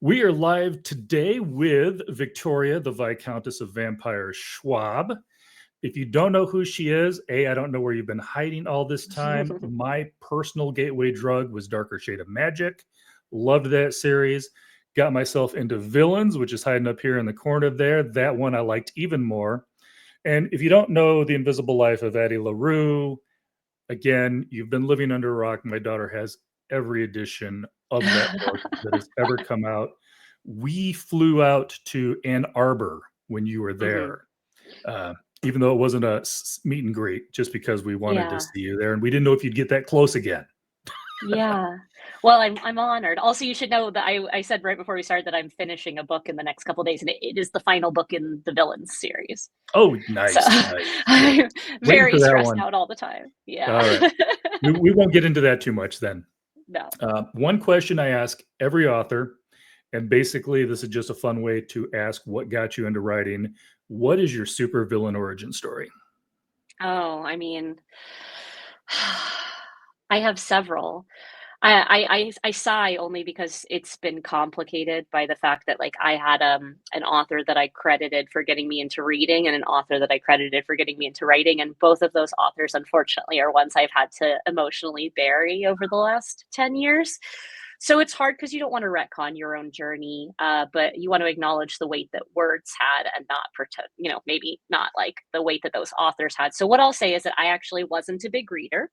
We are live today with Victoria, the Viscountess of Vampire Schwab. If you don't know who she is, I don't know where you've been hiding all this time. My personal gateway drug was Darker Shade of Magic. Loved that series. Got myself into Villains, which is hiding up here in the corner there. That one I liked even more. And if you don't know The Invisible Life of Addie LaRue, again, you've been living under a rock. My daughter has every edition of that book that has ever come out. We flew out to Ann Arbor when you were there, even though it wasn't a meet and greet, just because we wanted to see you there. And we didn't know if you'd get that close again. Yeah. Well, I'm honored. Also, you should know that I said right before we started that I'm finishing a book in the next couple of days, and it is the final book in the Villains series. Oh, nice. So Nice. I'm very stressed one. out all the time. Yeah. All right. We won't get into that too much then. No. One question I ask every author, and basically this is just a fun way to ask what got you into writing. What is your super villain origin story? Oh, I mean, I have several. I sigh only because it's been complicated by the fact that like I had an author that I credited for getting me into reading and an author that I credited for getting me into writing, and both of those authors unfortunately are ones I've had to emotionally bury over the last 10 years. So it's hard because you don't want to retcon your own journey, but you want to acknowledge the weight that words had and not pretend, maybe not like the weight that those authors had. So what I'll say is that I actually wasn't a big reader.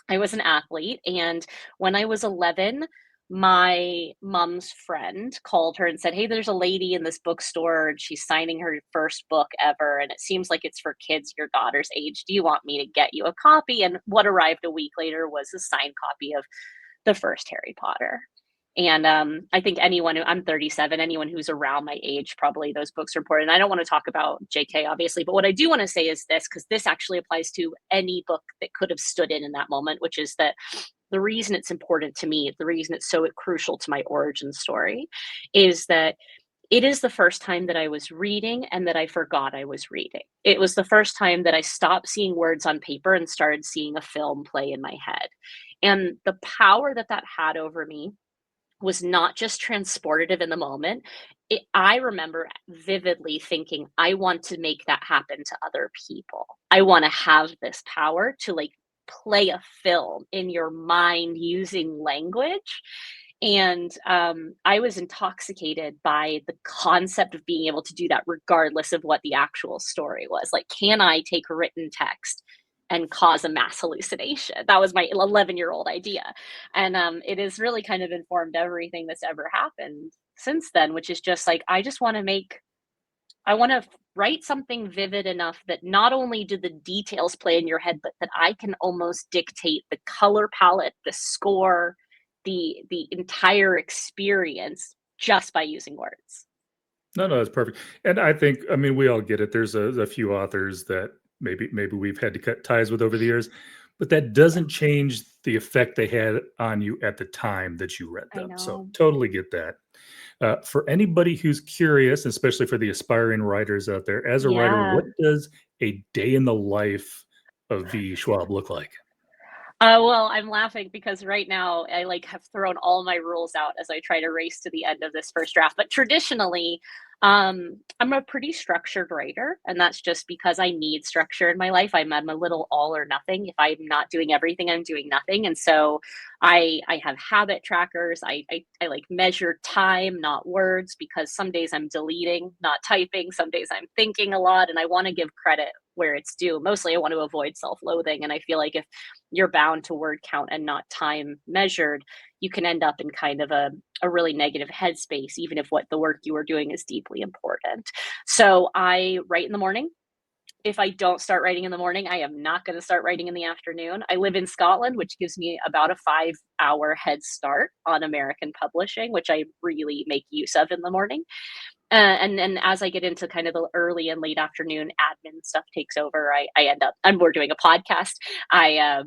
I was an athlete, and when I was 11, my mom's friend called her and said, "Hey, there's a lady in this bookstore and she's signing her first book ever, and it seems like it's for kids your daughter's age. Do you want me to get you a copy?" And what arrived a week later was a signed copy of the first Harry Potter. And I think I'm 37, anyone who's around my age, probably those books are important. And I don't want to talk about JK, obviously, but what I do want to say is this, because this actually applies to any book that could have stood in that moment, which is that the reason it's important to me, the reason it's so crucial to my origin story, is that it is the first time that I was reading and that I forgot I was reading. It was the first time that I stopped seeing words on paper and started seeing a film play in my head. And the power that that had over me was not just transportative in the moment. I remember vividly thinking, I want to make that happen to other people. I want to have this power to like play a film in your mind using language. And I was intoxicated by the concept of being able to do that, regardless of what the actual story was. Like, can I take a written text and cause a mass hallucination? That was my 11-year-old idea. And it has really kind of informed everything that's ever happened since then, which is just like, I want to write something vivid enough that not only do the details play in your head, but that I can almost dictate the color palette, the score, the entire experience just by using words. No, that's perfect. And I think, I mean, we all get it. There's a few authors that maybe we've had to cut ties with over the years, but that doesn't change the effect they had on you at the time that you read them. So totally get that. For anybody who's curious, especially for the aspiring writers out there, as a writer, what does a day in the life of V. Schwab look like? Well, I'm laughing because right now I like have thrown all my rules out as I try to race to the end of this first draft. But traditionally, I'm a pretty structured writer, and that's just because I need structure in my life. I'm a little all or nothing. If I'm not doing everything, I'm doing nothing. And so I have habit trackers. I like measure time, not words, because some days I'm deleting, not typing. Some days I'm thinking a lot, and I want to give credit where it's due. Mostly I want to avoid self-loathing. And I feel like if you're bound to word count and not time measured, you can end up in kind of a really negative headspace, even if what the work you are doing is deeply important. So I write in the morning. If I don't start writing in the morning, I am not going to start writing in the afternoon. I live in Scotland, which gives me about a 5-hour head start on American publishing, which I really make use of in the morning. And then as I get into kind of the early and late afternoon admin stuff takes over, we're doing a podcast. I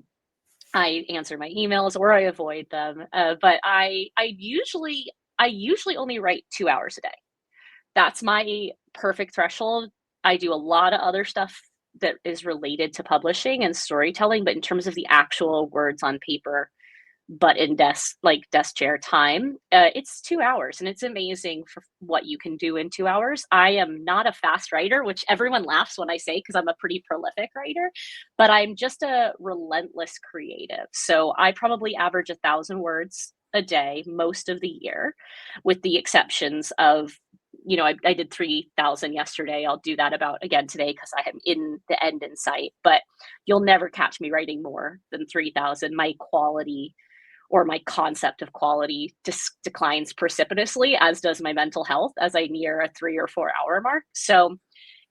answer my emails or I avoid them. But I usually only write 2 hours a day. That's my perfect threshold. I do a lot of other stuff that is related to publishing and storytelling, but in terms of the actual words on paper, but in desk chair time, it's 2 hours, and it's amazing for what you can do in 2 hours. I am not a fast writer, which everyone laughs when I say because I'm a pretty prolific writer, but I'm just a relentless creative. So I probably average 1,000 words a day most of the year, with the exceptions of, I did 3,000 yesterday. I'll do that about again today because I am in the end in sight. But you'll never catch me writing more than 3,000. My quality, or my concept of quality, declines precipitously, as does my mental health as I near a 3 or 4 hour mark. So,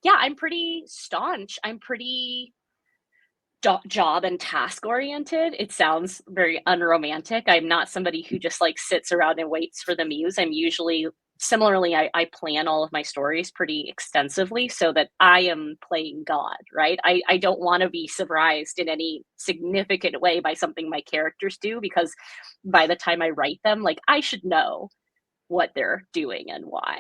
yeah, I'm pretty staunch. I'm pretty job and task oriented. It sounds very unromantic. I'm not somebody who just like sits around and waits for the muse. I'm usually similarly, I plan all of my stories pretty extensively so that I am playing God, right? I don't want to be surprised in any significant way by something my characters do, because by the time I write them, like I should know what they're doing and why.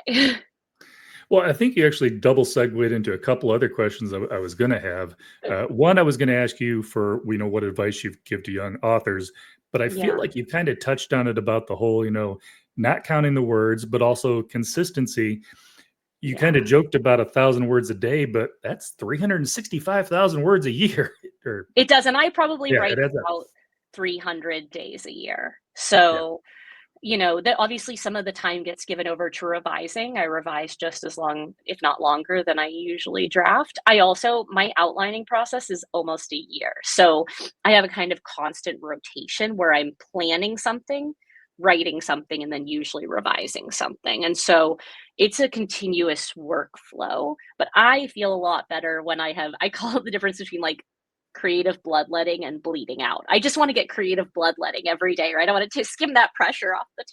Well, I think you actually double segued into a couple other questions I was going to have. One, I was going to ask you for, what advice you give to young authors, but I feel Yeah. like you kind of touched on it about the whole, not counting the words, but also consistency. You kind of Yeah. joked about 1,000 words a day, but that's 365,000 words a year. Or It does. And I probably yeah, write it adds up. about 300 days a year. Yeah. So, that obviously some of the time gets given over to revising. I revise just as long, if not longer, than I usually draft. My outlining process is almost a year. So I have a kind of constant rotation where I'm planning something, writing something, and then usually revising something. And so it's a continuous workflow. But I feel a lot better when I call it the difference between like creative bloodletting and bleeding out. I just want to get creative bloodletting every day, right? I want to skim that pressure off the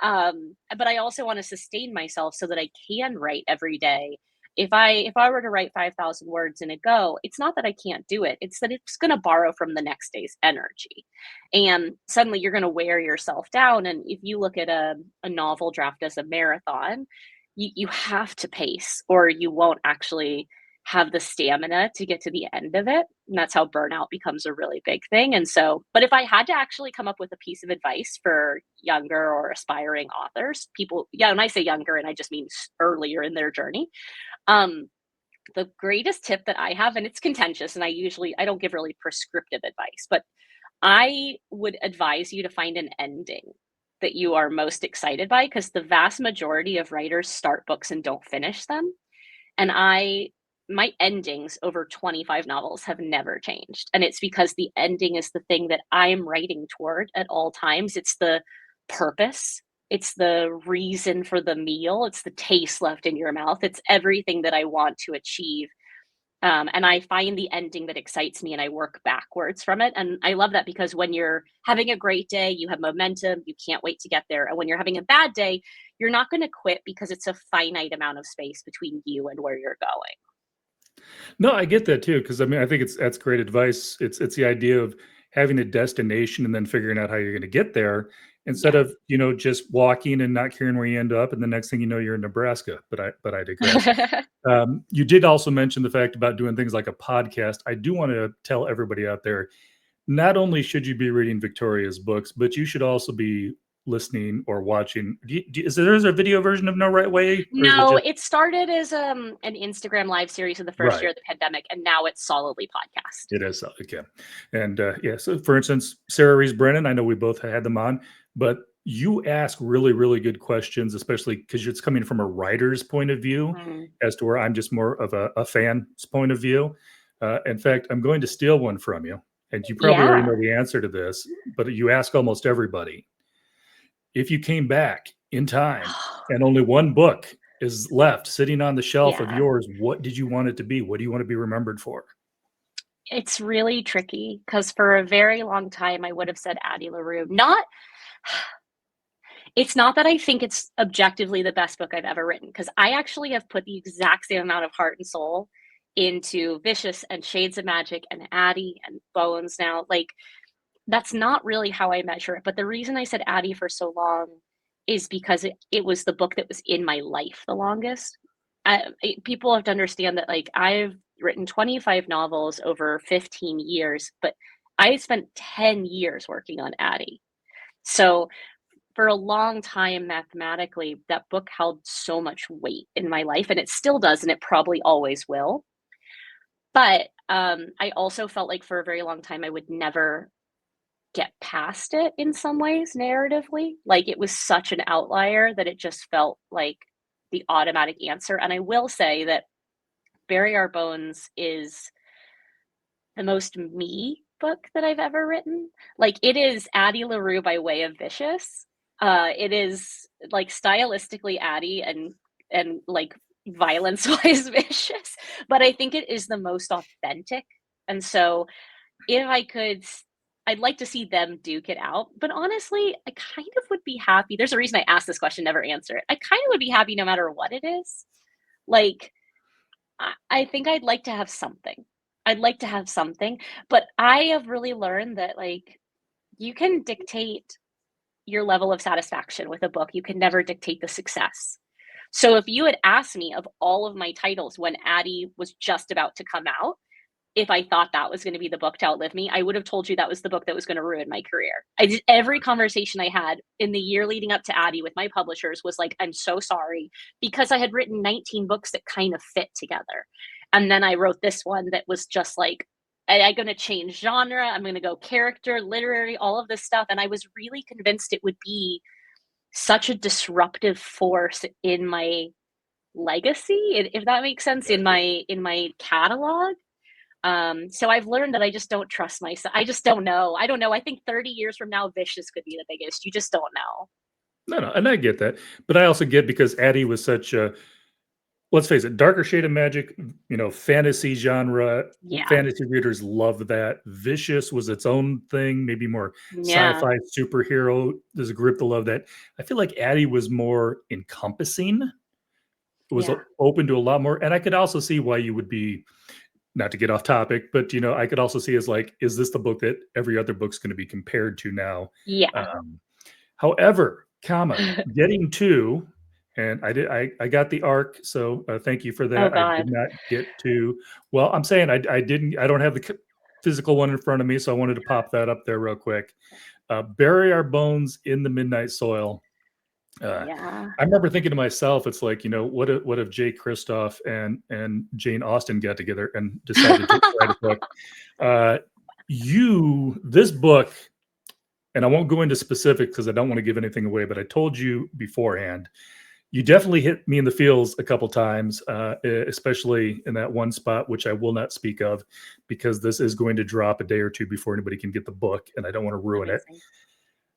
top. But I also want to sustain myself so that I can write every day. If I were to write 5,000 words in a go, it's not that I can't do it. It's that it's going to borrow from the next day's energy. And suddenly you're going to wear yourself down. And if you look at a novel draft as a marathon, you have to pace or you won't actually have the stamina to get to the end of it. And that's how burnout becomes a really big thing. And so, but if I had to actually come up with a piece of advice for younger or aspiring authors, people, yeah, when I say younger, and I just mean earlier in their journey, um, the greatest tip that I have, and it's contentious, and I don't give really prescriptive advice, but I would advise you to find an ending that you are most excited by, because the vast majority of writers start books and don't finish them. And my endings over 25 novels have never changed. And it's because the ending is the thing that I'm writing toward at all times. It's the purpose, it's the reason for the meal, it's the taste left in your mouth, it's everything that I want to achieve. And I find the ending that excites me and I work backwards from it. And I love that because when you're having a great day, you have momentum, you can't wait to get there. And when you're having a bad day, you're not going to quit because it's a finite amount of space between you and where you're going. No, I get that too, because I mean, I think that's great advice. It's the idea of having a destination and then figuring out how you're going to get there instead Yeah. of just walking and not caring where you end up, and the next thing you know, you're in Nebraska. But I digress. You did also mention the fact about doing things like a podcast. I do want to tell everybody out there, not only should you be reading Victoria's books, but you should also be listening or watching. Is there a video version of No Right Way, or is it No, just it started as an Instagram live series in the first right? year of the pandemic, and now it's solidly podcast. It is, okay. And, yeah, so for instance, Sarah Rees Brennan, I know we both had them on, but you ask really, really good questions, especially because it's coming from a writer's point of view Mm. as to where I'm just more of a fan's point of view. In fact, I'm going to steal one from you, and you probably already Yeah. know the answer to this, but you ask almost everybody. If you came back in time and only one book is left sitting on the shelf of Yeah. yours, what did you want it to be? What do you want to be remembered for? It's really tricky because for a very long time I would have said Addie LaRue. Not It's not that I think it's objectively the best book I've ever written, because I actually have put the exact same amount of heart and soul into Vicious and Shades of Magic and Addie and Bones now. Like, that's not really how I measure it. But the reason I said Addie for so long is because it was the book that was in my life the longest. People have to understand that, like, I've written 25 novels over 15 years, but I spent 10 years working on Addie. So for a long time, mathematically, that book held so much weight in my life, and it still does, and it probably always will. But I also felt like for a very long time I would never get past it in some ways narratively. Like it was such an outlier that it just felt like the automatic answer. And I will say that Bury Our Bones is the most me book that I've ever written. Like it is Addie LaRue by way of Vicious. It is like stylistically Addie and like violence wise Vicious, but I think it is the most authentic. And so if I could, I'd like to see them duke it out. But honestly, I kind of would be happy. There's a reason I asked this question, never answer it. I kind of would be happy no matter what it is. Like, I think I'd like to have something. I'd like to have something, but I have really learned that like you can dictate your level of satisfaction with a book. You can never dictate the success. So if you had asked me of all of my titles when Addie was just about to come out, if I thought that was going to be the book to outlive me, I would have told you that was the book that was going to ruin my career. I did every conversation I had in the year leading up to Addie with my publishers was like, I'm so sorry, because I had written 19 books that kind of fit together. And then I wrote this one that was just like, I'm going to change genre. I'm going to go character, literary, all of this stuff. And I was really convinced it would be such a disruptive force in my legacy, if that makes sense, in my catalog. So I've learned that I just don't trust myself. I just don't know. I don't know. I think 30 years from now, Vicious could be the biggest. You just don't know. No, and I get that, but I also get because Addie was such a, let's face it, darker shade of magic, fantasy genre. Yeah. Fantasy readers love that. Vicious was its own thing, maybe more Yeah. sci-fi superhero. There's a group that love that. I feel like Addie was more encompassing. It was Yeah. open to a lot more, and I could also see why you would be, not to get off topic, but I could also see as like, is this the book that every other book's going to be compared to now? Yeah. Um, However, getting to, and I got the arc, so thank you for Oh that. I did God. not get to, well, I'm saying I don't have the physical one in front of me, so I wanted to pop that up there real quick. Bury Our Bones in the Midnight Soil. Yeah. I remember thinking to myself, it's like, what if Jay Kristoff and Jane Austen got together and decided to write a book? Uh, this book, and I won't go into specifics because I don't want to give anything away, but I told you beforehand, you definitely hit me in the feels a couple times, especially in that one spot, which I will not speak of because this is going to drop a day or two before anybody can get the book, and I don't want to ruin it. Amazing.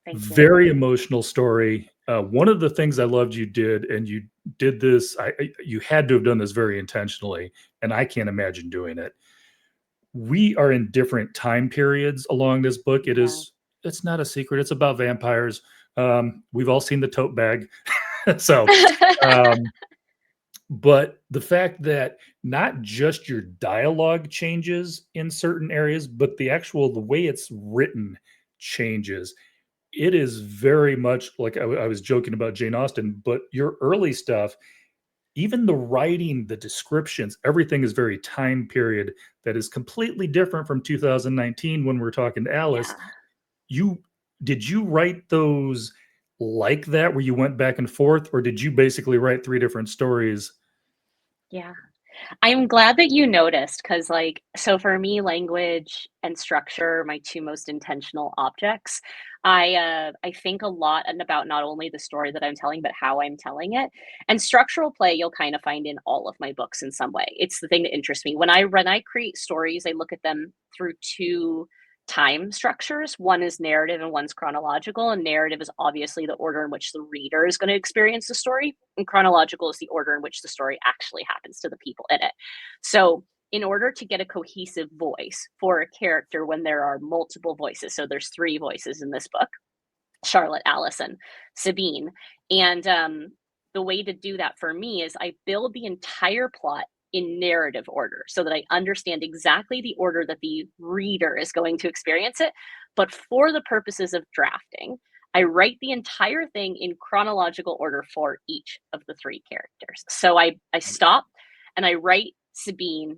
Thank you. Very emotional story. One of the things I loved you did, and you did this, you had to have done this very intentionally, and I can't imagine doing it. We are in different time periods along this book. Yeah. It's not a secret. It's about vampires. We've all seen the tote bag. So, um, but the fact that not just your dialogue changes in certain areas, but the way it's written changes. It is very much like I was joking about Jane Austen, but your early stuff, even the writing, the descriptions, everything is very time period that is completely different from 2019 when we're talking to Alice. Yeah. You did you write those like that where you went back and forth, or did you basically write three different stories? Yeah. I'm glad that you noticed because, like, so for me, language and structure are my two most intentional objects. I think a lot and about not only the story that I'm telling, but how I'm telling it. And structural play, you'll kind of find in all of my books in some way. It's the thing that interests me. When I create stories, I look at them through two time structures. One is narrative and one's chronological. And narrative is obviously the order in which the reader is going to experience the story, and chronological is the order in which the story actually happens to the people in it. So, in order to get a cohesive voice for a character when there are multiple voices, so there's three voices in this book: Charlotte, Allison, Sabine. And the way to do that for me is I build the entire plot in narrative order so that I understand exactly the order that the reader is going to experience it. But for the purposes of drafting, I write the entire thing in chronological order for each of the three characters. So I stop and I write Sabine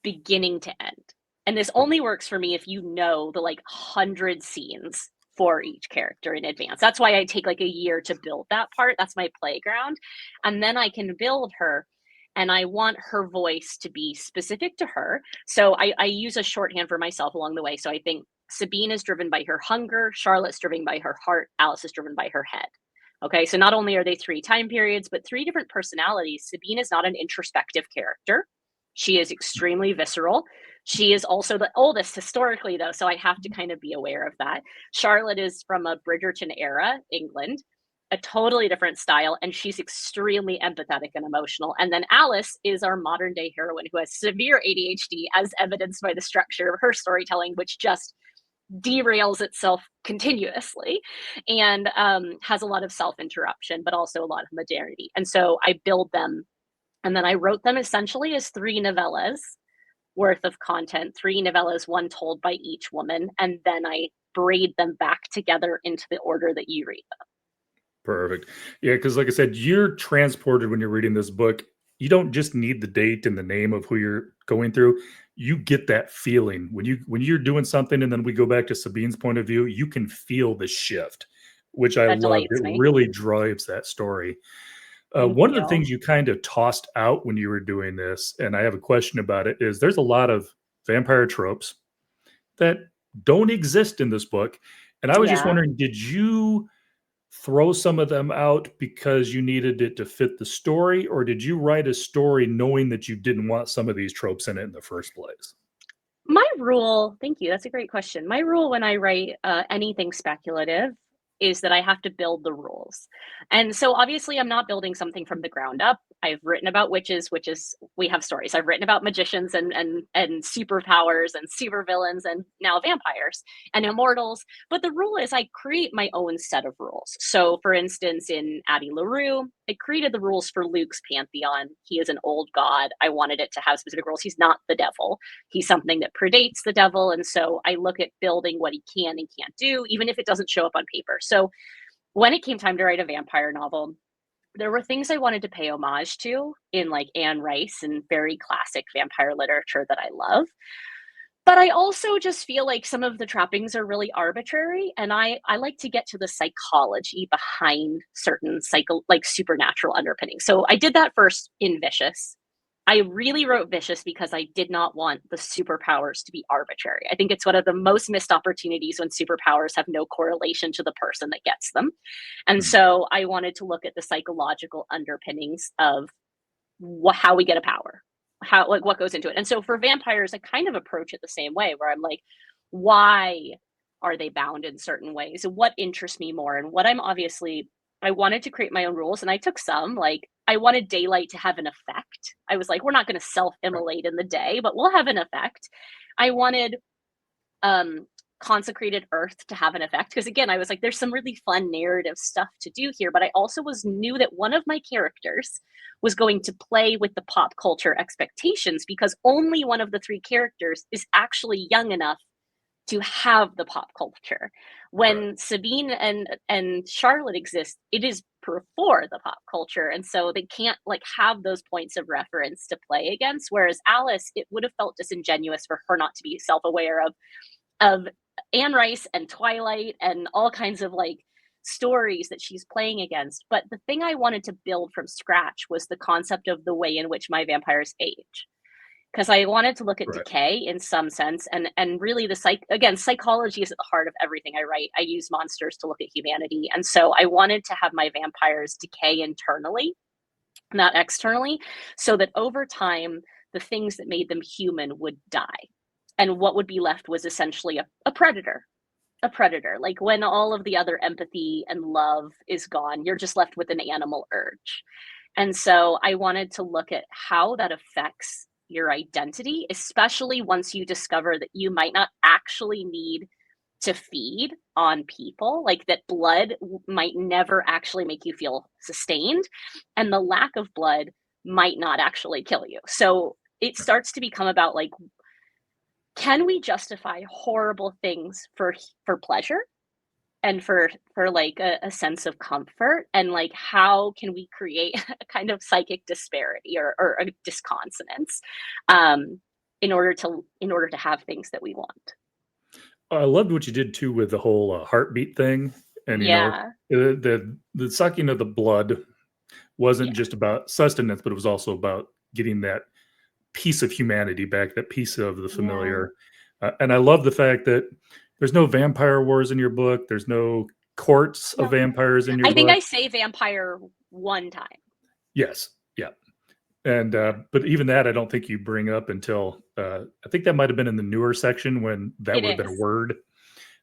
beginning to end. And this only works for me if you know the like 100 scenes for each character in advance. That's why I take like a year to build that part. That's my playground. And then I can build her. And I want her voice to be specific to her. So I use a shorthand for myself along the way. So I think Sabine is driven by her hunger, Charlotte's driven by her heart, Alice is driven by her head. Okay, so not only are they 3 time periods, but 3 different personalities. Sabine is not an introspective character. She is extremely visceral. She is also the oldest historically, though, so I have to kind of be aware of that. Charlotte is from a Bridgerton era, England, a totally different style, and she's extremely empathetic and emotional. And then Alice is our modern day heroine who has severe ADHD, as evidenced by the structure of her storytelling, which just derails itself continuously and has a lot of self interruption, but also a lot of modernity. And so I build them, and then I wrote them essentially as 3 novellas worth of content, 3 novellas, one told by each woman, and then I braid them back together into the order that you read them. Perfect. Yeah, because like I said, you're transported when you're reading this book. You don't just need the date and the name of who you're going through. You get that feeling when you're doing something, and then we go back to Sabine's point of view. You can feel the shift, which I That loved. delights It me. really drives that story. Thank One of the you. things you kind of tossed out when you were doing this, and I have a question about it, is there's a lot of vampire tropes that don't exist in this book. And I was just Yeah. wondering, did you throw some of them out because you needed it to fit the story, or did you write a story knowing that you didn't want some of these tropes in it in the first place? My rule, thank you. That's a great question. My rule when I write anything speculative is that I have to build the rules. And so obviously I'm not building something from the ground up. I've written about witches, we have stories. I've written about magicians and superpowers and supervillains and now vampires and immortals. But the rule is I create my own set of rules. So for instance, in Addie LaRue, I created the rules for Luke's pantheon. He is an old god. I wanted it to have specific rules. He's not the devil. He's something that predates the devil. And so I look at building what he can and can't do, even if it doesn't show up on paper. So when it came time to write a vampire novel, there were things I wanted to pay homage to in like Anne Rice and very classic vampire literature that I love. But I also just feel like some of the trappings are really arbitrary. And I like to get to the psychology behind certain like supernatural underpinnings. So I did that first in Vicious. I really wrote Vicious because I did not want the superpowers to be arbitrary. I think it's one of the most missed opportunities when superpowers have no correlation to the person that gets them. And Hmm. so I wanted to look at the psychological underpinnings of how we get a power, how like what goes into it. And so for vampires, I kind of approach it the same way, where I'm like, why are they bound in certain ways? What interests me more? And what I'm obviously, I wanted to create my own rules, and I took some. Like I wanted daylight to have an effect. I was like, we're not going to Right. self-immolate in the day, but we'll have an effect. I wanted um consecrated earth to have an effect, because again I was like, there's some really fun narrative stuff to do here, but I also was knew that one of my characters was going to play with the pop culture expectations, because only one of the 3 characters is actually young enough to have the pop culture. Right. When Sabine and Charlotte exist, it is before the pop culture, and so they can't like have those points of reference to play against. Whereas Alice, it would have felt disingenuous for her not to be self-aware of Anne Rice and Twilight and all kinds of like stories that she's playing against. But the thing I wanted to build from scratch was the concept of the way in which my vampires age. Because I wanted to look at Right. decay in some sense, and really the psychology is at the heart of everything I write. I use monsters to look at humanity, and so I wanted to have my vampires decay internally, not externally, so that over time the things that made them human would die, and what would be left was essentially a predator. A predator. Like when all of the other empathy and love is gone, you're just left with an animal urge. And so I wanted to look at how that affects your identity, especially once you discover that you might not actually need to feed on people, like that blood might never actually make you feel sustained, and the lack of blood might not actually kill you. So it starts to become about like, can we justify horrible things for pleasure and for like a sense of comfort, and like how can we create a kind of psychic disparity or a disconsonance. um in order to have things that we want. I loved what you did too with the whole heartbeat thing, and Yeah. the sucking of the blood wasn't Yeah. just about sustenance, but it was also about getting that piece of humanity back, that piece of the Yeah. familiar. And I love the fact that there's no vampire wars in your book. There's no courts of No. vampires in your I think book. I say vampire one time. Yes, yeah. And Yeah. but even that, I don't think you bring up until I think that might have been in the newer section when that It would have been a is. word.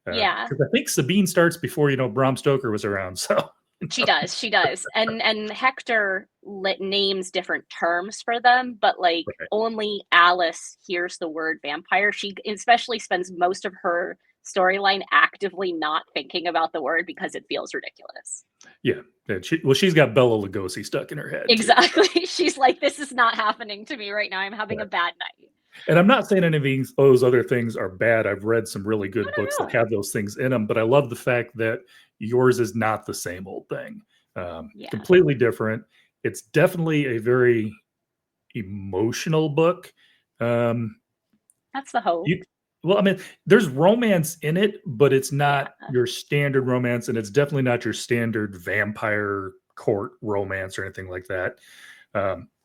Yeah. Because I think Sabine starts before Bram Stoker was around. So She does, and Hector names different terms for them, but, like, right. only Alice hears the word vampire. She especially spends most of her storyline actively not thinking about the word because it feels ridiculous. Yeah, and she's got Bella Lugosi stuck in her head too. Exactly. She's like, "This is not happening to me right now. I'm having a Right. bad night." And I'm not saying any of those other things are bad. I've read some really No, good books no, that no. have those things in them, but I love the fact that yours is not the same old thing. Yeah. Completely different. It's definitely a very emotional book. Um, That's the hope. you well, I mean, there's romance in it, but it's Yeah. not your standard romance, and it's definitely not your standard vampire court romance or anything like that.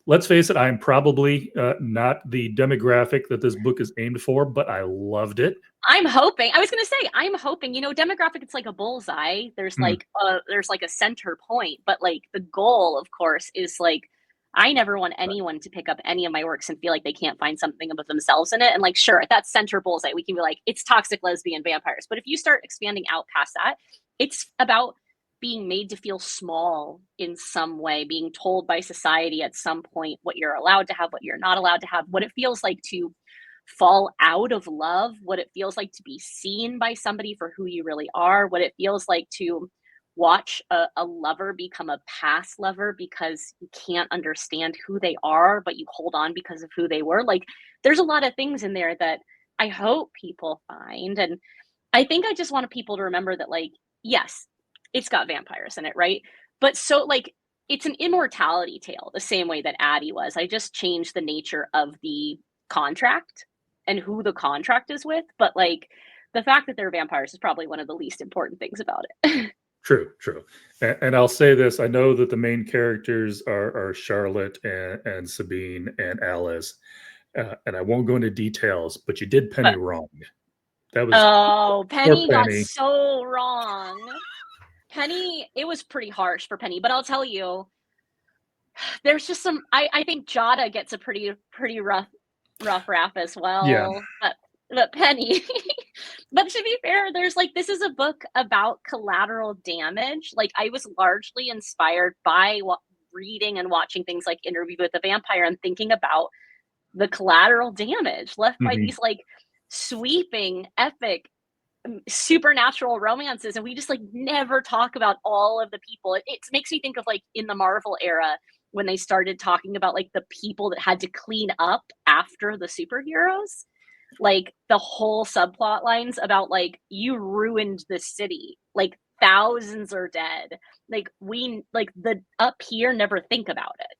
Let's face it, I'm probably not the demographic that this book is aimed for, but I loved it. I'm hoping. I was gonna say, I'm hoping, demographic, it's like a bullseye. Mm, There's like a center point, but like the goal, of course, is like I never want right. anyone to pick up any of my works and feel like they can't find something about themselves in it. And like, sure, at that center bullseye, we can be like, it's toxic lesbian vampires. But if you start expanding out past that, it's about being made to feel small in some way, being told by society at some point what you're allowed to have, what you're not allowed to have, what it feels like to fall out of love, what it feels like to be seen by somebody for who you really are, what it feels like to watch a lover become a past lover because you can't understand who they are, but you hold on because of who they were. Like, there's a lot of things in there that I hope people find. And I think I just wanted people to remember that, like, yes, it's got vampires in it, right? But so, like, it's an immortality tale the same way that Addie was. I just changed the nature of the contract and who the contract is with, but like the fact that they're vampires is probably one of the least important things about it. True, true. And I'll say this: I know that the main characters are Charlotte and Sabine and Alice, and I won't go into details, but you did Penny But wrong. That was oh, poor Penny got Penny. so wrong. Penny, it was pretty harsh for Penny, but I'll tell you, there's just some I think Jada gets a pretty rough rap as Yeah. well, but Penny but to be fair, there's like this is a book about collateral damage. Like, I was largely inspired by reading and watching things like Interview with the Vampire and thinking about the collateral damage left by Mhm. these like sweeping, epic, supernatural romances, and we just like never talk about all of the people. It makes me think of like in the Marvel era when they started talking about like the people that had to clean up after the superheroes, like the whole subplot lines about like you ruined the city, like thousands are dead, like we like the up here never think about it.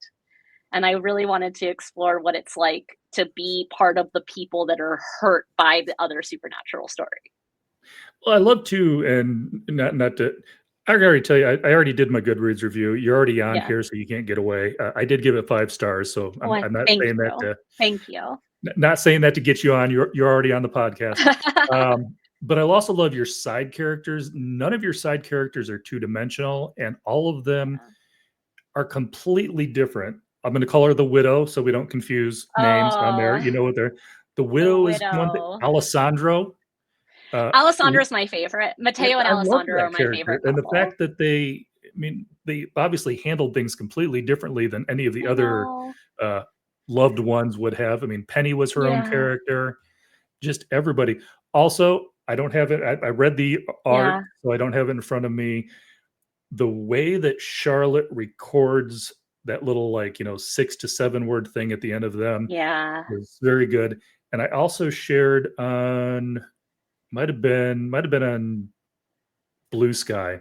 And I really wanted to explore what it's like to be part of the people that are hurt by the other supernatural story. Well, I love to, and not to. I already tell you, I already did my Goodreads review. You're already on Yeah. here, so you can't get away. I did give it 5 stars, so Oh, I'm not thank saying that you. to Thank you. not saying that to get you on. You're already on the podcast. But I also love your side characters. None of your side characters are two dimensional, and all of them Yeah. are completely different. I'm going to call her the widow, so we don't confuse names on there. Oh, You know what they're. The the widow is one thing. widow. Alessandro. Uh, Alessandra's my favorite. And Matteo and I love Alessandra are that my character, favorite and the couple. fact that they obviously handled things completely differently than any of the I other, know. uh, loved ones would have. I mean, Penny was her own Yeah. character, just everybody. Also, I don't have it I read the art, Yeah. so I don't have it in front of me. The way that Charlotte records that little, like, 6 to 7 word thing at the end of them Yeah. was very good, and I also shared on might have been on Blue Sky,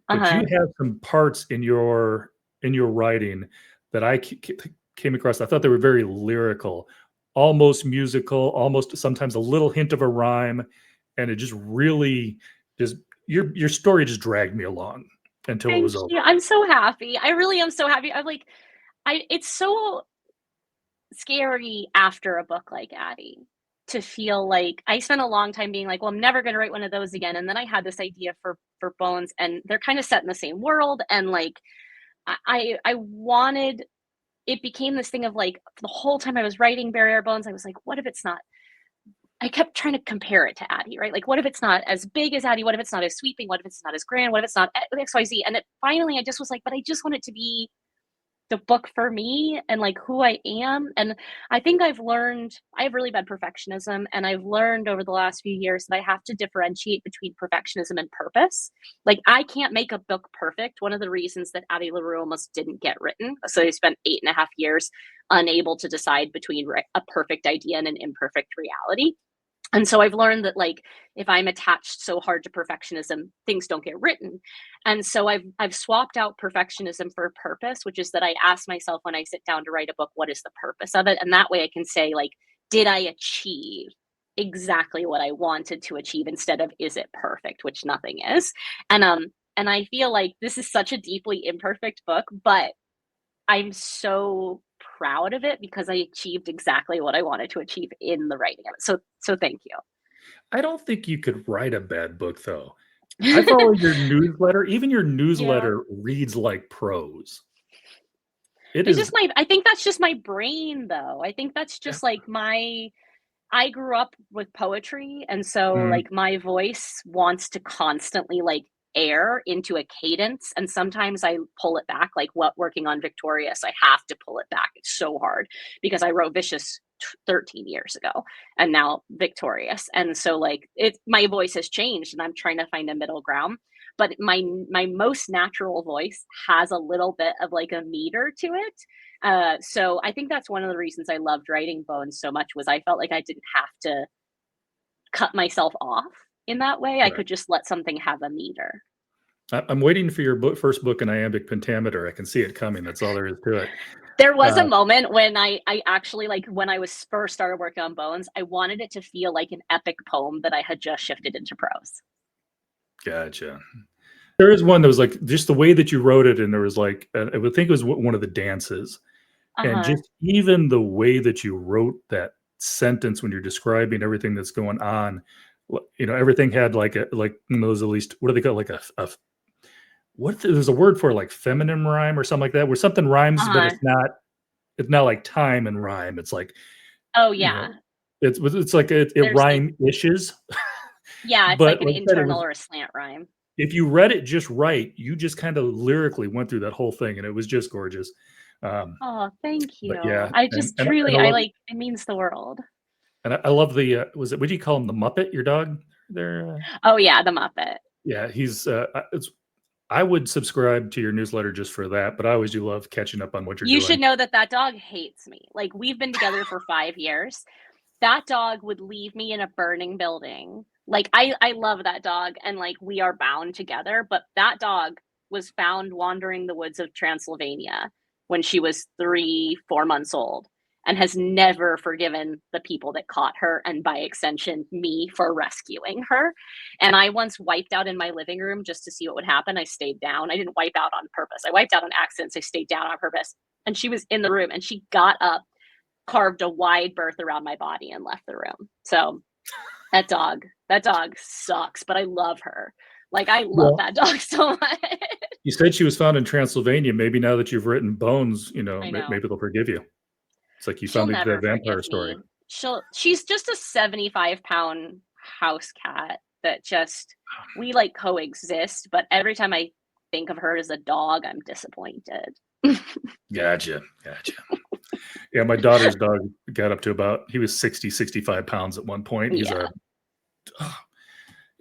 but you Uh-huh. have some parts in your writing that I came across. I thought they were very lyrical. almost musical, almost sometimes a little hint of a rhyme, and it just really just your story just dragged me along until it Thank was over. you. I'm so happy. I really am so happy. I'm like, it's so scary after a book like Addie to feel like I spent a long time being like, well, I'm never going to write one of those again. And then I had this idea for Bones, and they're kind of set in the same world. And like, I wanted, it became this thing of like the whole time I was writing Barrier Bones, I was like, what if it's not? I kept trying to compare it to Addie, right? Like, what if it's not as big as Addie? What if it's not as sweeping? What if it's not as grand? What if it's not XYZ? And it finally, I just was like, but I just want it to be the book for me and like who I am. And I think I've learned, I have really bad perfectionism. And I've learned over the last few years that I have to differentiate between perfectionism and purpose. Like, I can't make a book perfect. One of the reasons that Addie LaRue almost didn't get written. So I spent 8.5 years unable to decide between a perfect idea and an imperfect reality. And so I've learned that like if I'm attached so hard to perfectionism, things don't get written. And so I've swapped out perfectionism for purpose, which is that I ask myself when I sit down to write a book, what is the purpose of it? And that way I can say like, did I achieve exactly what I wanted to achieve instead of is it perfect, which nothing is. And I feel like this is such a deeply imperfect book, but I'm so proud of it because I achieved exactly what I wanted to achieve in the writing of it. So thank I don't think you could write a bad book though. I follow you. your newsletter. Even your Yeah. newsletter reads like prose. It It's is. just I think that's just my brain though. I think that's just like I grew up with poetry, and so Mm, like my voice wants to constantly like air into a cadence, and sometimes I pull it back. Like what working on Victorious, I have to pull it back. It's so hard because I wrote Vicious 13 years ago and now Victorious. And so like it my voice has changed and I'm trying to find a middle ground. But my most natural voice has a little bit of like a meter to it, so I think that's one of the reasons I loved writing Bones so much was I felt like I didn't have to cut myself off in that way. I right. could just let something have a meter. I'm waiting for your first book in iambic pentameter. I can see it coming. That's all there is to it. There was a Uh, moment when I actually like when I was first started working on Bones, I wanted it to feel like an epic poem that I had just shifted into prose. gotcha. There is one that was like just the way that you wrote it, and there was like I would think it was one of the dances, and Uh-huh. just even the way that you wrote that sentence when you're describing everything that's going on, everything had like a like those at least what do they call like a what there's a word for like feminine rhyme or something like that where something rhymes but Uh-huh. it's not like time and rhyme. It's like Oh you know yeah. it's like it There's like rhyme ishes, yeah, it's but like an like I said, it internal was or a slant rhyme. if you read it just right, you just kind of lyrically went through that whole thing, and it was just gorgeous. Um, Oh, thank but you. yeah, I and just and and truly I I love like it means the world. I love the was it what do you call him, the Muppet? Your dog there? Oh yeah, the Muppet. Yeah, he's it's. I would subscribe to your newsletter just for that, but I always do love catching up on what you're You should doing. know that that dog hates me. Like, we've been together for 5 years. That dog would leave me in a burning building. Like, I love that dog, and, like, we are bound together, but that dog was found wandering the woods of Transylvania when she was 3, 4 months old and has never forgiven the people that caught her and, by extension, me for rescuing her. And I once wiped out in my living room just to see what would happen. I stayed down. I didn't wipe out on purpose. I wiped out on accident, so I stayed down on purpose. And she was in the room and she got up, carved a wide berth around my body and left the room. So that dog sucks, but I love her. Like I love Well, that dog so much. you said she was found in Transylvania. Maybe now that you've written Bones, I know. maybe they'll forgive you. It's like you She'll found the never vampire forgive story. me. She's just a 75-pound house cat that just we like coexist, but every time I think of her as a dog, I'm disappointed. Gotcha. Yeah, my daughter's dog got up to about he was 60, 65 pounds at one point. He's Yeah. a oh,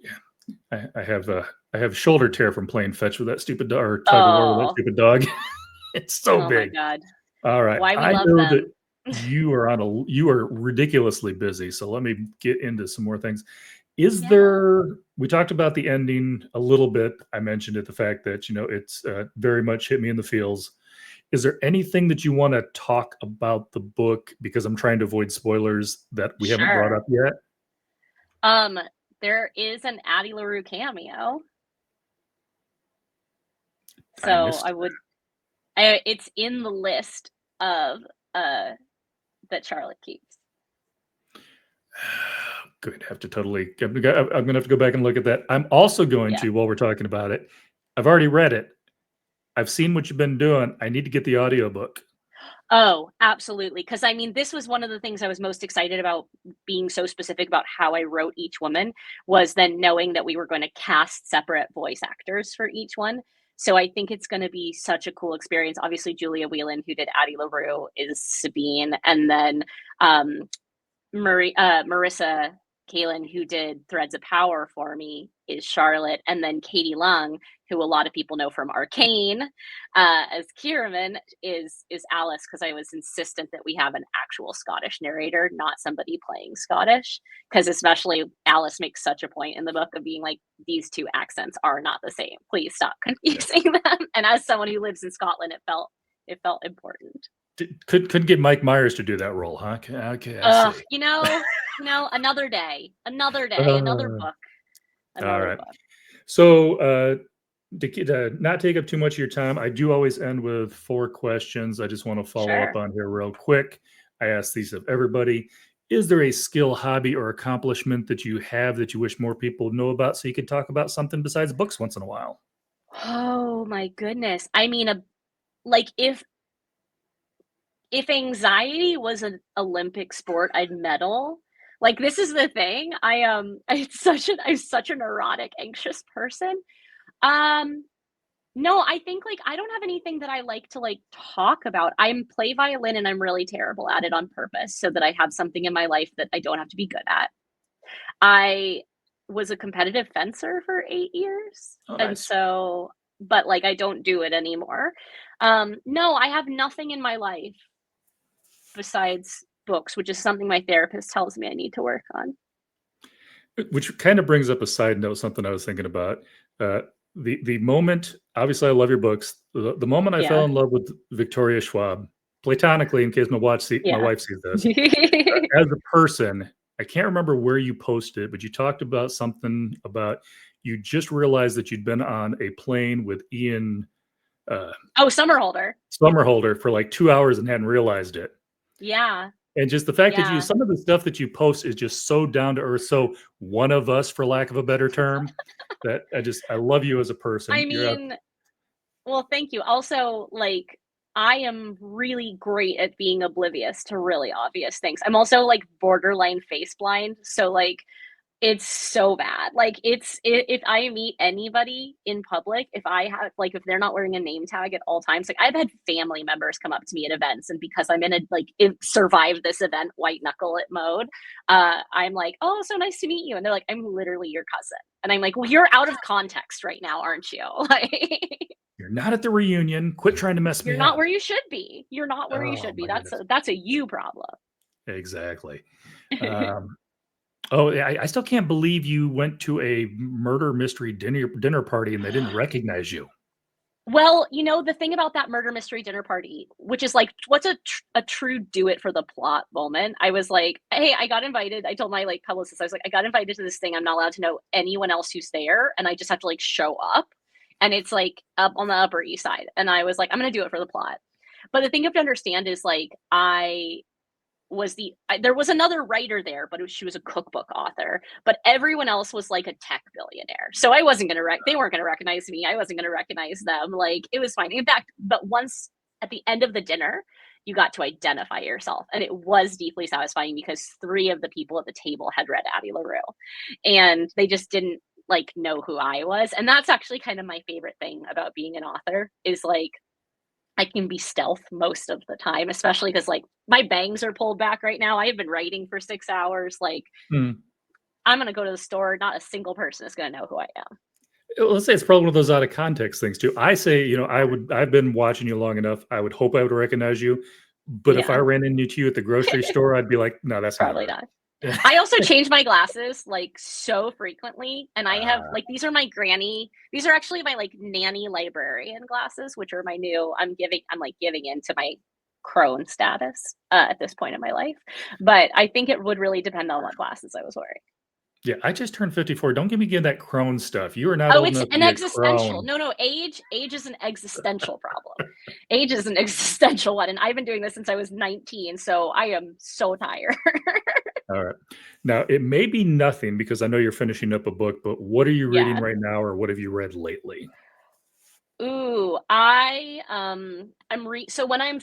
yeah. I have shoulder tear from playing fetch with that stupid dog or tug of war with that Oh. stupid dog. It's so Oh my big. god. All right. Why we I love know that them. you are ridiculously busy. So let me get into some more things. Is Yeah. there we talked about the ending a little bit. I mentioned it, the fact that, it's very much hit me in the feels. Is there anything that you want to talk about the book? Because I'm trying to avoid spoilers that we haven't brought Sure. up yet. There is an Addie LaRue cameo, I so missed. it's in the list of that Charlotte keeps. Going to have to I'm going to have to go back and look at that. I'm also going Yeah. to, while we're talking about it, I've already read it. I've seen what you've been doing. I need to get the audiobook. Oh, absolutely. Because I mean, this was one of the things I was most excited about being so specific about how I wrote each woman was then knowing that we were going to cast separate voice actors for each one. So I think it's going to be such a cool experience. Obviously, Julia Whelan, who did Addie LaRue, is Sabine, and then um, Marissa Kalen, who did Threads of Power for me, is Charlotte, and then Katie Lung, who a lot of people know from Arcane as Kierman, is Alice. Because I was insistent that we have an actual Scottish narrator, not somebody playing Scottish. Because especially Alice makes such a point in the book of being like, these two accents are not the same. Please stop confusing them. And as someone who lives in Scotland, it felt important. Couldn't get Mike Myers to do that role, huh? Okay, I see. Another day, another Uh, book, all another right. book. So, to not take up too much of your time, I do always end with 4 questions. I just want to follow up Sure. on here real quick. I ask these of everybody. Is there a skill, hobby, or accomplishment that you have that you wish more people know about so you could talk about something besides books once in a while? Oh my goodness. I mean, like if anxiety was an Olympic sport, I'd medal. Like this is the thing. I'm such a neurotic, anxious person. Um, No, I think, like, I don't have anything that I like to, like, talk about. I'm play violin and I'm really terrible at it on purpose so that I have something in my life that I don't have to be good at. I was a competitive fencer for 8 years, Oh, and nice. so but, like, I don't do it anymore. No, I have nothing in my life besides books, which is something my therapist tells me I need to work on. Which kind of brings up a side note, something I was thinking about. Uh, the moment, obviously, I love your books. The moment I fell Yeah, in love with Victoria Schwab, platonically, in case my yeah. wife sees this, as a person, I can't remember where you posted, but you talked about something about you just realized that you'd been on a plane with Ian uh, Oh, Summerholder. Somerhalder for like 2 hours and hadn't realized it. Yeah, And just the fact that yeah. some of the stuff that you post is just so down to earth, so one of us, for lack of a better term, that I love you as a I person. You're out. mean, well, thank you. Also, like, I am really great at being oblivious to really obvious things. I'm also like borderline face blind. So, like, it's so bad. Like, if I meet anybody in public, if I have, like, if they're not wearing a name tag at all times, like, I've had family members come up to me at events, and because I'm in a, like, survive this event, white knuckle it mode, I'm like, oh, so nice to meet you. And they're like, I'm literally your cousin. And I'm like, well, you're out of context right now, aren't you? Like, You're not at the reunion. Quit trying to mess you're me not up. where you should be. You're not where you Oh should be. my goodness. That's a you problem. Exactly. Um, oh, yeah, I still can't believe you went to a murder mystery dinner party and they didn't recognize you. Well, the thing about that murder mystery dinner party, which is like, what's a true do it for the plot moment? I was like, hey, I got invited. I told my like publicist, I was like, I got invited to this thing. I'm not allowed to know anyone else who's there, and I just have to like show up. And it's like up on the Upper East Side. And I was like, I'm gonna do it for the plot. But the thing you have to understand is like there was another writer there, but she was a cookbook author. But everyone else was like a tech billionaire, so I wasn't gonna they weren't gonna recognize me. I wasn't gonna recognize them. Like it was fine. In fact, but once at the end of the dinner, you got to identify yourself, and it was deeply satisfying because 3 of the people at the table had read Addie LaRue, and they just didn't like know who I was. And that's actually kind of my favorite thing about being an author is like I can be stealth most of the time, especially because like my bangs are pulled back right now. I have been writing for 6 hours. Like Hmm. I'm gonna go to the store, not a single person is gonna know who I am. Let's say it's probably one of those out of context things too. I say, I've been watching you long enough. I would hope I would recognize you. But if I Yeah, ran into you at the grocery store, I'd be like, no, that's not probably her. not. I also change my glasses like so frequently, and I have Uh, like these are my granny. These are actually my like nanny librarian glasses, which are my new. I'm like giving into my crone status at this point in my life, but I think it would really depend on what glasses I was wearing. yeah, I just turned 54. Don't give me that crone stuff. You are not Oh, old it's enough to an be a existential. crone. No, age is an existential problem. Age is an existential one, and I've been doing this since I was 19, so I am so tired. All right. Now, it may be nothing because I know you're finishing up a book, but what are you reading Yeah. right now or what have you read lately? Ooh, so when I'm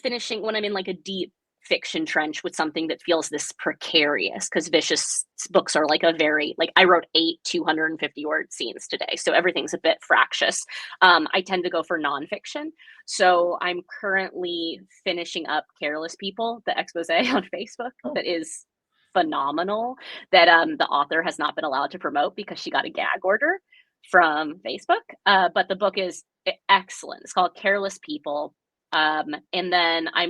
in like a deep fiction trench with something that feels this precarious, because vicious books are like a very like I wrote 8 250-word scenes today, so everything's a bit fractious. I tend to go for nonfiction. So I'm currently finishing up Careless People, the expose on Facebook Oh, that is phenomenal that the author has not been allowed to promote because she got a gag order from Facebook. But the book is excellent. It's called Careless People. And then I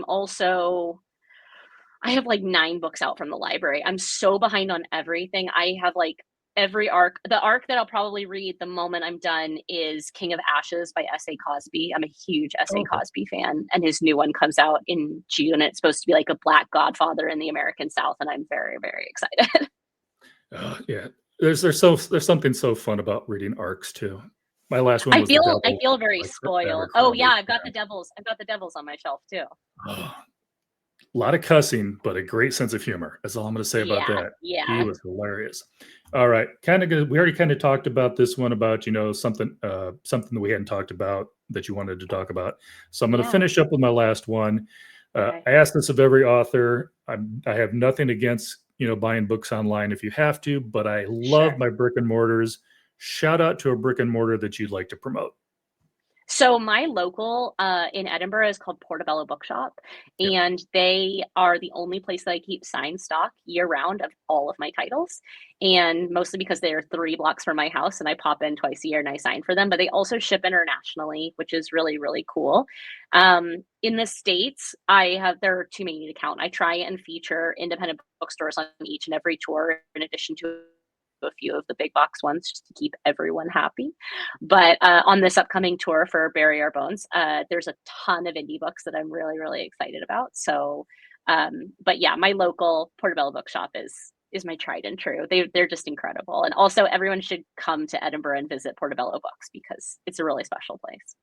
have like 9 books out from the library. I'm so behind on everything. I have like every arc. The arc that I'll probably read the moment I'm done is King of Ashes by S.A. Cosby. I'm a huge S.A. okay. Cosby fan, and his new one comes out in June. It's supposed to be like a Black Godfather in the American South, and I'm very, very excited. Yeah. There's something so fun about reading arcs too. My last one I was The feel I Devil feel very by spoiled. Oh yeah, Abercrombie. I've got the devils on my shelf too. Oh, a lot of cussing, but a great sense of humor. That's all I'm going to say about Yeah, that. He yeah, was hilarious. All right, kind of good. We already kind of talked about this one about something that we hadn't talked about that you wanted to talk about. So I'm going to yeah. finish up with my last one. Okay, I ask this of every author. I have nothing against buying books online if you have to, but I love sure. my brick and mortars. Shout out to a brick and mortar that you'd like to promote. So my local in Edinburgh is called Portobello Bookshop, Yep. and they are the only place that I keep signed stock year round of all of my titles. And mostly because they're 3 blocks from my house, and I pop in twice a year and I sign for them. But they also ship internationally, which is really really cool. In the states, there are too many to count. I try and feature independent bookstores on each and every tour, in addition to a few of the big box ones, just to keep everyone happy. But on this upcoming tour for Bury Our Bones, there's a ton of indie books that I'm really, really excited about. So, but yeah, my local Portobello Bookshop is my tried and true. They're just incredible, and also everyone should come to Edinburgh and visit Portobello Books because it's a really special place.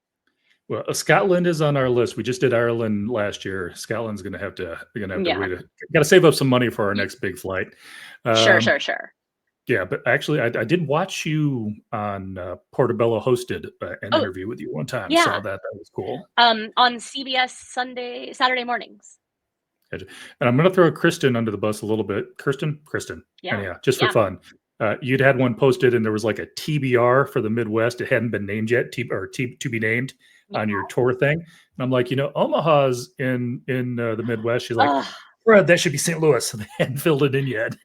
Well, Scotland is on our list. We just did Ireland last year. Scotland's going to have to. We're going to have to Yeah, wait. Got to save up some money for our Y- next big flight. sure, Um, sure, sure. yeah, but actually, I did watch you on Portobello hosted an Oh interview with you one time. Saw yeah, that. That was cool. on CBS Saturday mornings. Gotcha. And I'm going to throw Kristen under the bus a little bit. Kristen. Yeah, Anyhow, just for yeah. fun. You'd had one posted, and there was like a TBR for the Midwest. It hadn't been named yet, to be named Yeah. on your tour thing. And I'm like, Omaha's in the Midwest. She's like, Ugh. Fred, that should be St. Louis. They hadn't filled it in yet.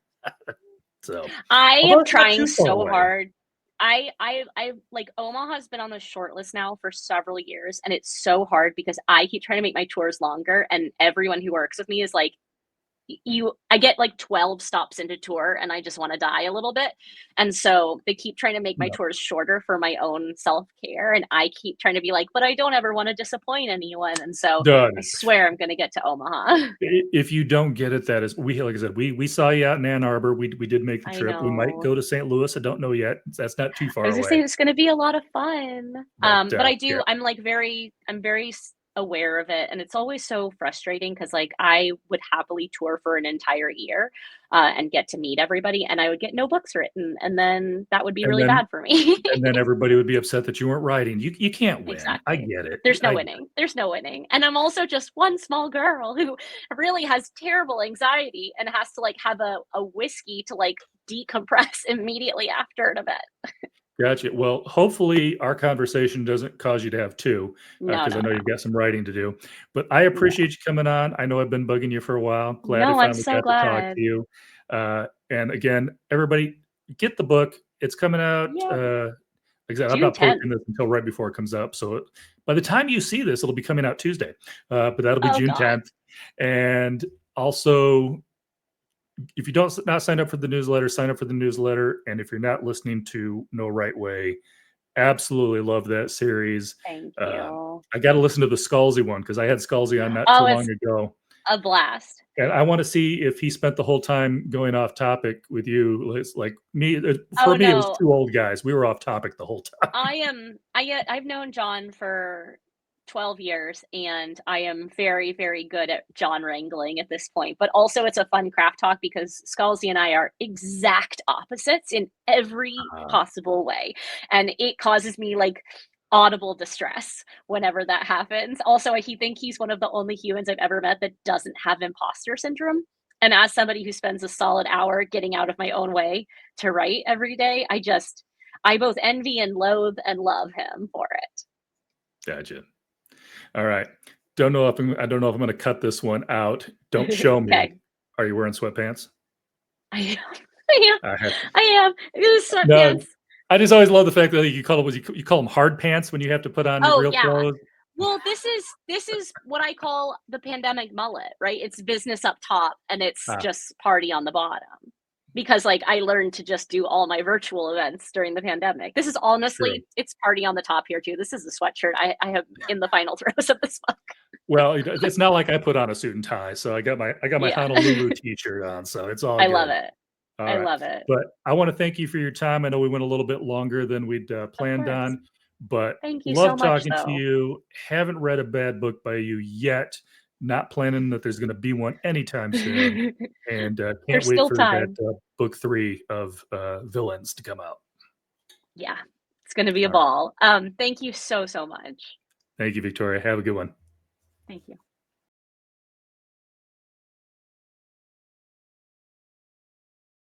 So, I although am it's not trying too far so away. hard. I like Omaha's been on the short list now for several years, and it's so hard because I keep trying to make my tours longer, and everyone who works with me is like, I get like 12 stops into tour and I just want to die a little bit. And so they keep trying to make my No. tours shorter for my own self-care. And I keep trying to be like, but I don't ever want to disappoint anyone. And so I Done. swear I'm going to get to Omaha. If you don't get it, that is like I said, we saw you out in Ann Arbor. We did make the I trip. We might know. go to St. Louis. I don't know yet. That's not too I far was just saying away. it's going to be a lot of fun. But But yeah, I'm like I'm very aware of it. And it's always so frustrating because like I would happily tour for an entire year and get to meet everybody and I would get no books written. And then that would be and really then bad for me. everybody would be upset that you weren't writing. You can't win. I Exactly. get it. There's no I winning. There's no winning. And I'm also just one small girl who really has terrible anxiety and has to like have a whiskey to like decompress immediately after an event. gotcha. Well, hopefully our conversation doesn't cause you to have two, No, because no, I know no. you've got some writing to do. But I Yeah. appreciate you coming on. I know I've been bugging you for a while. Glad I No, I'm finally so got to talk glad. to you. And again, everybody, get the book. It's coming out. Yep. Like I said, I'm June not 10th. posting this until right before it comes up. So by the time you see this, it'll be coming out Tuesday. But that'll be Oh June God. 10th. And also, if you don't not sign up for the newsletter, sign up for the newsletter. And if you're not listening to No Right Way, absolutely love that series. Thank you. I got to listen to the Scalzi one because I had Scalzi on not too Oh, long it's ago. a blast. And I want to see if he spent the whole time going off topic with you. It's like me, Oh for me, it was no, two old guys. We were off topic the whole time. I've known John for 12 years, and I am very, very good at John wrangling at this point. But also, it's a fun craft talk because Scalzi and I are exact opposites in every Uh, possible way, and it causes me like audible distress whenever that happens. Also, I think he's one of the only humans I've ever met that doesn't have imposter syndrome. And as somebody who spends a solid hour getting out of my own way to write every day, I both envy and loathe and love him for it. gotcha. All right. I don't know if I'm going to cut this one out. Don't show me. Okay. Are you wearing sweatpants? I am. I am. I have I am. It was no. sweatpants. I just always love the fact that you call them hard pants when you have to put on Oh, real yeah. clothes. Well, this is what I call the pandemic mullet, right? It's business up top and it's Ah, just party on the bottom. Because like I learned to just do all my virtual events during the pandemic. This is true. honestly, it's party on the top here too. This is a sweatshirt I have in the final throes of this book. Well, it's not like I put on a suit and tie, so I got my Yeah. Honolulu t-shirt on, so it's all I love good. it. All I right. love it. But I want to thank you for your time. I know we went a little bit longer than we'd Of planned course. on, but Thank you so love much talking to though. you. Haven't read a bad book by you yet. Not planning that there's going to be one anytime soon. And can't There's wait still for that time. book 3 of Villains to come out. Yeah. It's gonna be a All right. ball. Thank you so, so much. Thank you, Victoria. Have a good one. Thank you.